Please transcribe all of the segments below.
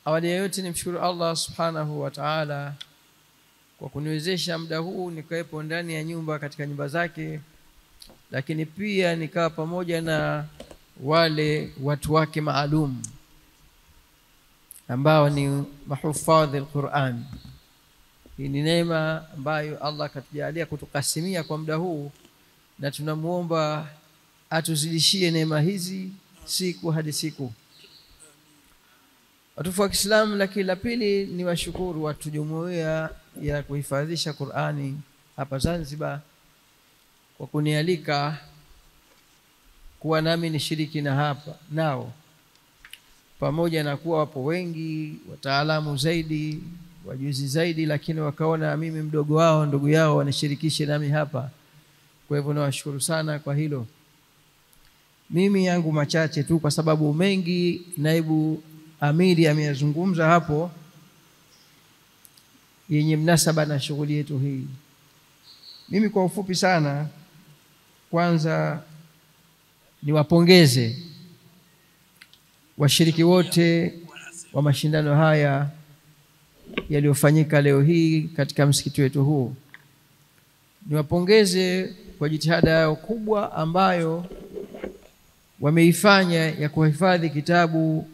Awali ya yote nimshukuru Allah subhanahu wa ta'ala kwa kuniwezesha muda huu nikawepo ndani ya nyumba katika nyumba zake, lakini pia nikawa pamoja na wale watu wake maalum ambao ni mahufadhi al-Qur'an. Hii ni neema ambayo Allah katujalia kutukasimia kwa muda huu, na tunamuomba atuzidishie neema hizi siku hadi siku. Watufu wa Kiislamu, lakini la pili ni washukuru watu jumuiya ya kuhifadhisha Qur'ani hapa Zanzibar kwa kunialika kuwa nami nishiriki na hapa nao, pamoja na kuwa wapo wengi wataalamu zaidi, wajuzi zaidi, lakini wakaona mimi mdogo wao, ndugu yao, wanishirikishe nami hapa. Kwa hivyo nawashukuru sana kwa hilo. Mimi yangu machache tu, kwa sababu mengi naibu amiri ameyazungumza hapo yenye mnasaba na shughuli yetu hii. Mimi kwa ufupi sana, kwanza niwapongeze washiriki wote wa mashindano haya yaliyofanyika leo hii katika msikiti wetu huu. Niwapongeze kwa jitihada yao kubwa ambayo wameifanya ya kuhifadhi kitabu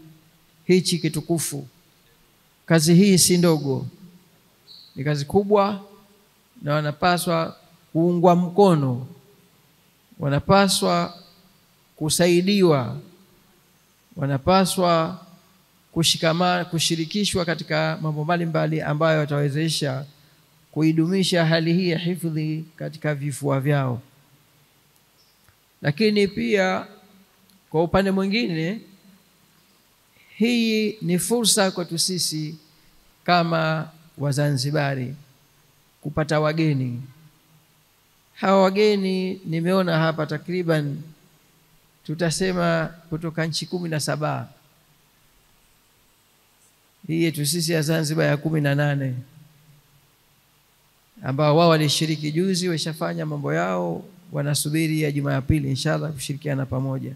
hichi kitukufu. Kazi hii si ndogo, ni kazi kubwa, na wanapaswa kuungwa mkono, wanapaswa kusaidiwa, wanapaswa kushikamana, kushirikishwa katika mambo mbalimbali ambayo watawezesha kuidumisha hali hii ya hifadhi katika vifua vyao. Lakini pia kwa upande mwingine, hii ni fursa kwetu sisi kama Wazanzibari kupata wageni. Hawa wageni nimeona hapa takriban tutasema kutoka nchi 17. Hii yetu sisi ya Zanzibar ya 18, ambao wao walishiriki juzi, washafanya mambo yao, wanasubiri ya Jumapili inshallah kushirikiana pamoja.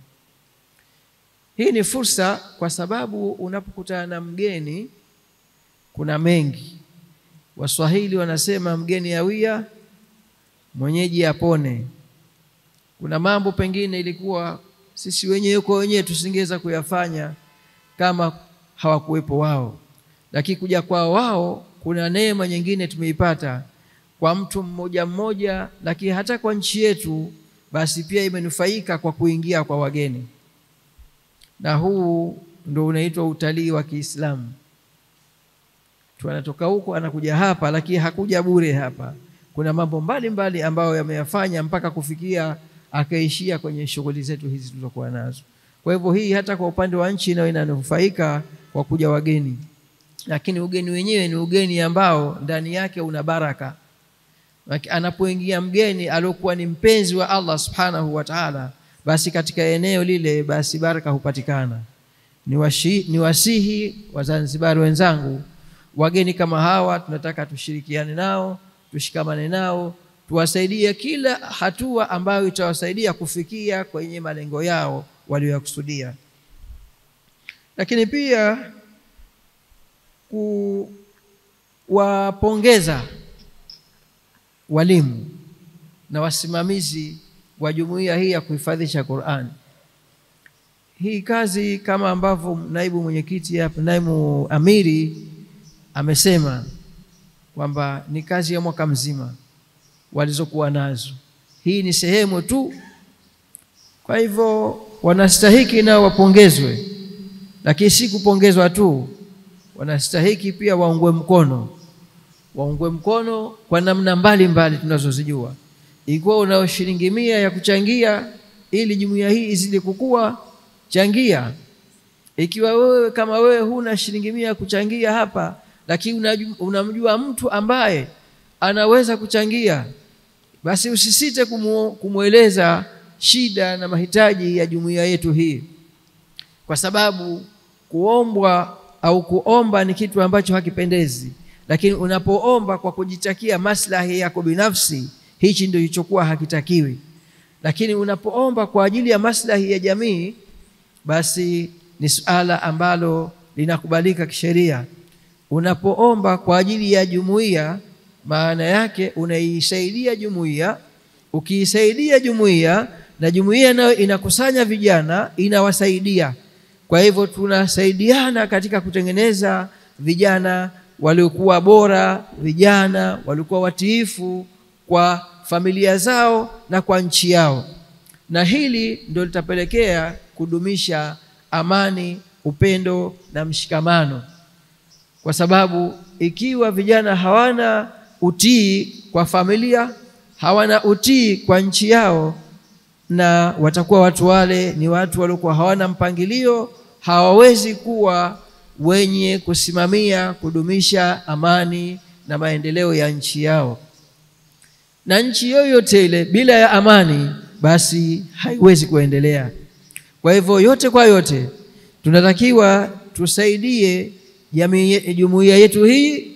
Hii ni fursa kwa sababu unapokutana na mgeni kuna mengi. Waswahili wanasema mgeni awia, mwenyeji apone. Kuna mambo pengine ilikuwa sisi wenyewe kwa wenyewe tusingeweza kuyafanya kama hawakuwepo wao, lakini kuja kwa wao kuna neema nyingine tumeipata kwa mtu mmoja mmoja, lakini hata kwa nchi yetu basi pia imenufaika kwa kuingia kwa wageni. Na huu ndio unaitwa utalii wa Kiislamu. Tunatoka huko anakuja hapa, lakini hakuja bure hapa. Kuna mambo mbalimbali ambayo yameyafanya mpaka kufikia akaishia kwenye shughuli zetu hizi tulizokuwa nazo. Kwa hivyo hii hata kwa upande wa nchi nayo inanufaika kwa kuja wageni. Lakini ugeni wenyewe ni ugeni ambao ndani yake una baraka. Anapoingia mgeni aliyokuwa ni mpenzi wa Allah subhanahu wa ta'ala, basi katika eneo lile basi baraka hupatikana. Ni wasihi Wazanzibari wenzangu, wageni kama hawa tunataka tushirikiane nao, tushikamane nao, tuwasaidie kila hatua ambayo itawasaidia kufikia kwenye malengo yao walioyakusudia. Lakini pia kuwapongeza walimu na wasimamizi wa jumuiya hii ya kuhifadhisha Qur'an. Hii kazi kama ambavyo naibu mwenyekiti hapa, naibu amiri amesema kwamba ni kazi ya mwaka mzima walizokuwa nazo. Hii ni sehemu tu. Kwa hivyo wanastahiki na wapongezwe, lakini si kupongezwa tu, wanastahiki pia waungwe mkono. Waungwe mkono kwa namna mbalimbali tunazozijua. Ikiwa una shilingi 100 ya kuchangia ili jumuiya hii izidi kukua, changia. Ikiwa wewe kama wewe huna shilingi 100 ya kuchangia hapa, lakini unamjua mtu ambaye anaweza kuchangia, basi usisite kumueleza shida na mahitaji ya jumuiya yetu hii. Kwa sababu kuombwa au kuomba ni kitu ambacho hakipendezi, lakini unapoomba kwa kujitakia maslahi yako binafsi, hichi ndio kilichokuwa hakitakiwi. Lakini unapoomba kwa ajili ya maslahi ya jamii, basi ni suala ambalo linakubalika kisheria. Unapoomba kwa ajili ya jumuiya, maana yake unaisaidia jumuiya. Ukiisaidia jumuiya na jumuiya nayo inakusanya vijana, inawasaidia. Kwa hivyo tunasaidiana katika kutengeneza vijana waliokuwa bora, vijana waliokuwa watiifu kwa familia zao na kwa nchi yao. Na hili ndio litapelekea kudumisha amani, upendo na mshikamano. Kwa sababu ikiwa vijana hawana utii kwa familia, hawana utii kwa nchi yao, na watakuwa watu wale ni watu waliokuwa hawana mpangilio, hawawezi kuwa wenye kusimamia kudumisha amani na maendeleo ya nchi yao. Na nchi yoyote ile bila ya amani basi haiwezi kuendelea. Kwa hivyo yote kwa yote tunatakiwa tusaidie jumuiya yetu hii,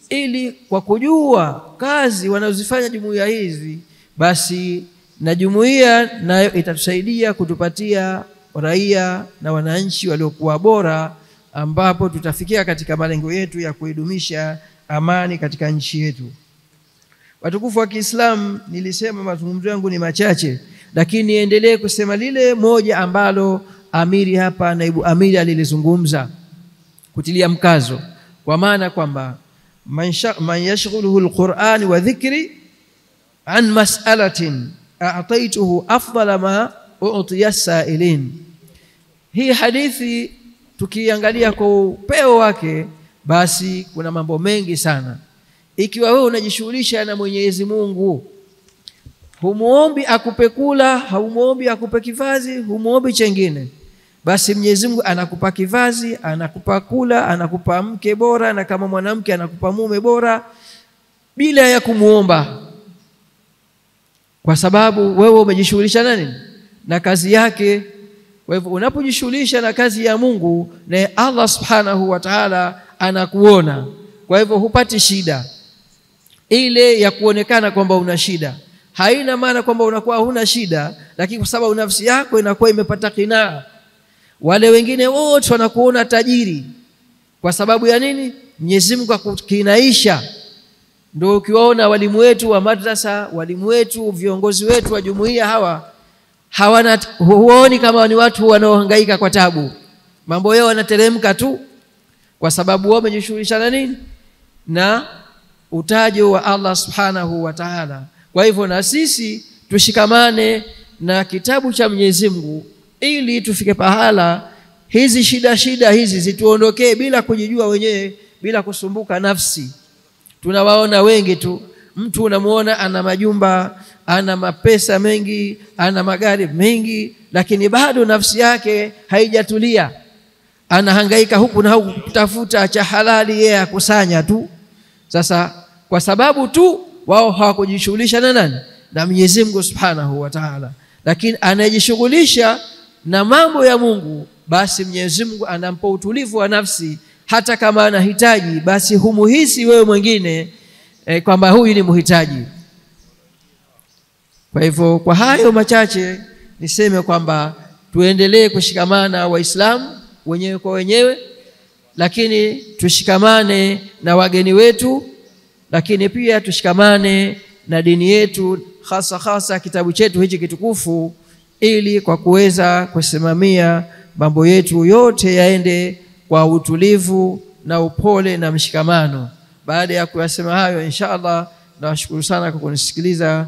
ili kwa kujua kazi wanazofanya jumuiya hizi, basi na jumuiya nayo itatusaidia kutupatia raia na wananchi waliokuwa bora, ambapo tutafikia katika malengo yetu ya kuidumisha amani katika nchi yetu. Watukufu wa Kiislamu, nilisema mazungumzo yangu ni machache, lakini niendelee kusema lile moja ambalo amiri hapa, naibu amiri alilizungumza, kutilia mkazo, kwa maana kwamba man yashghuluhu alquran wa dhikri an mas'alatin a'taytuhu afdala ma u'tiya sa'ilin. Hii hadithi tukiangalia kwa upeo wake, basi kuna mambo mengi sana. Ikiwa wewe unajishughulisha na Mwenyezi Mungu, humuombi akupe kula, humuombi akupe kivazi, humuombi chengine, basi Mwenyezi Mungu anakupa kivazi, anakupa kula, anakupa mke bora, na kama mwanamke anakupa mume bora bila ya kumuomba, kwa sababu wewe umejishughulisha nani? Na kazi yake. Kwa hivyo unapojishughulisha na kazi ya Mungu, na Allah subhanahu wa ta'ala anakuona, kwa hivyo hupati shida ile ya kuonekana kwamba una shida. Haina maana kwamba unakuwa huna shida, lakini kwa sababu nafsi yako inakuwa imepata kinaa. Wale wengine wote wanakuona tajiri. Kwa sababu ya nini? Mwenyezi Mungu akukinaisha. Ndio ukiwaona walimu wetu wa madrasa, walimu wetu, viongozi wetu wa jumuiya, hawana huoni kama ni watu wanaohangaika kwa tabu. Mambo yao yanateremka tu, kwa sababu wao wamejishughulisha na nini? Na utajo wa Allah subhanahu wa ta'ala. Kwa hivyo na sisi tushikamane na kitabu cha Mwenyezi Mungu, ili tufike pahala hizi shida hizi zituondokee bila kujijua wenyewe, bila kusumbuka nafsi. Tunawaona wengi tu, mtu unamuona ana majumba, ana mapesa mengi, ana magari mengi, lakini bado nafsi yake haijatulia. Anahangaika huku na huku kutafuta cha halali, yeye akusanya tu. Sasa kwa sababu tu wao hawakujishughulisha na nani? Na Mwenyezi Mungu subhanahu wa ta'ala. Lakini anayejishughulisha na mambo ya Mungu, basi Mwenyezi Mungu anampa utulivu wa nafsi. Hata kama anahitaji, basi humuhisi wewe mwingine kwamba huyu ni muhitaji. Kwa hivyo kwa hayo machache niseme kwamba tuendelee kushikamana Waislamu wenyewe kwa wenyewe, lakini tushikamane na wageni wetu, lakini pia tushikamane na dini yetu, hasa kitabu chetu hichi kitukufu, ili kwa kuweza kusimamia mambo yetu yote yaende kwa utulivu na upole na mshikamano. Baada ya kuyasema hayo, inshallah nawashukuru sana kwa kunisikiliza.